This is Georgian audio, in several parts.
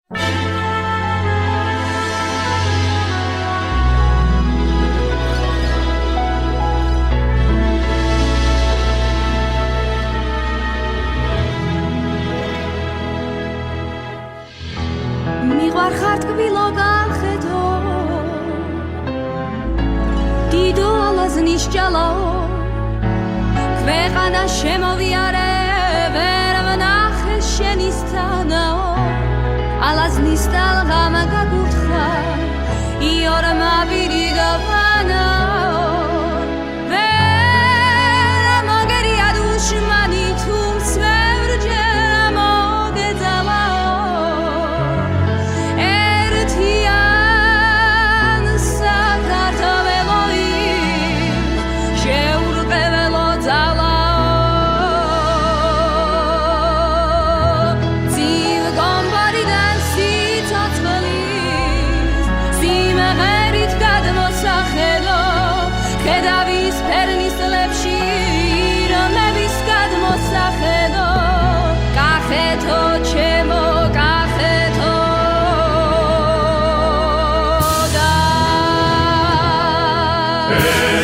მიყვარხარ ტკბილო გავხედო დიდო ალაზნის ჭალო ქვეყანა შემოვიარე ვერ ვნახე შენისთანაო ალაზნის ტალღამ გაგუთხა იორმა ვირიგავანაო ვერ მოგერია დუშმანი თუმც ვერჯერ მოგეძალაო Kedavis pernis lepshi ramevis kadmosachedo kacheto chemo kacheto da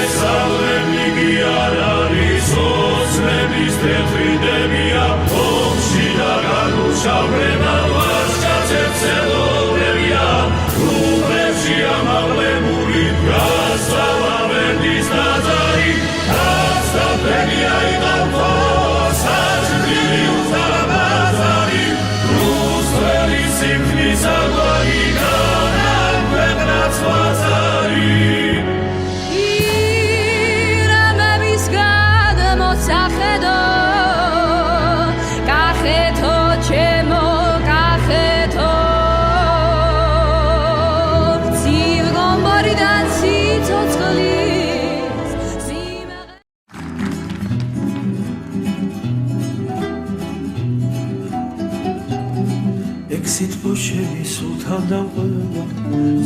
Esalemi giarari soslemis tetridemia omshida galushavrema vaskatsetselo devia rubrevshi amavlemuri gasava Sitposheni sultan davqela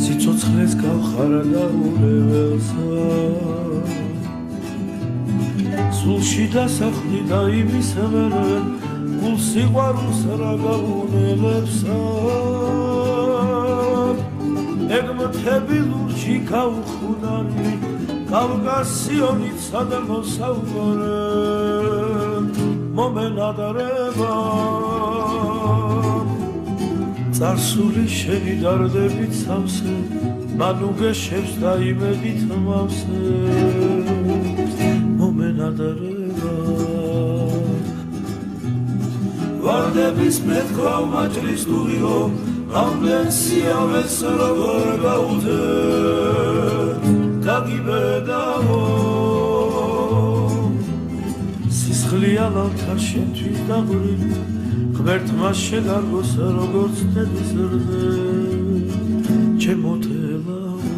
sitsotskhles gavxara da ulevelsa sulshi dasakli daimისებენ გულ სიყვარულს რა გაუნელებსა ეგმთები ლურჯი გავხუნანი კავკასიონით სადა მოსაუბრე მომენადარება Წარსული შენი დარდებით სამსე მანუგეშებს და იმედით მავსე მომენადარება ვარდების მეთქვა მაჭრის დუღიო ამბლენსიავეს როგორ გაუძე გაგიბედაო სისხლია ლავთა შენთვის დაღვრილი ღმერთმა შედარგოს როგორც დედის რზე ჩემოთელაო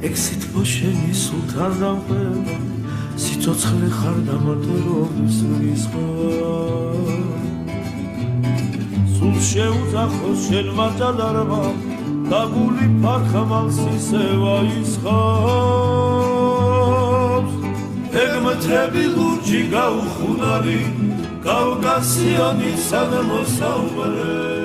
ეგ სიტყვაშენი სულთან დამყება სიცოცხლე ხარ დამატებობის რისხვა სულ შეუძახოს შენმა დადარმა დაგული ფარხმალს ისევა ისხავს ეგმთები ლურჯი გაუხუნარი კავკასიონის სადა მოსაუბრე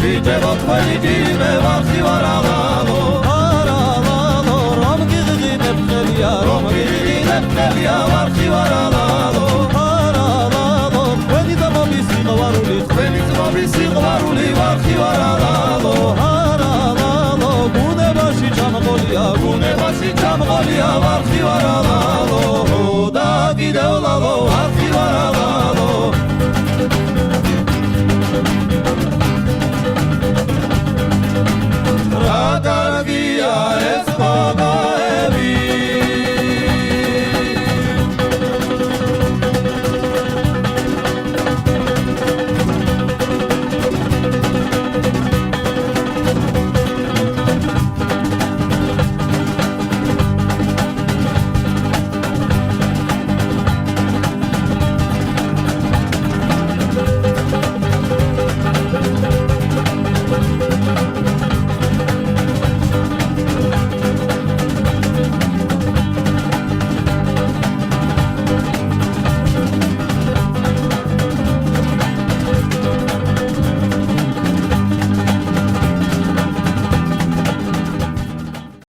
ვიდებო თქვენი დილი მე ვარ ხივარაღა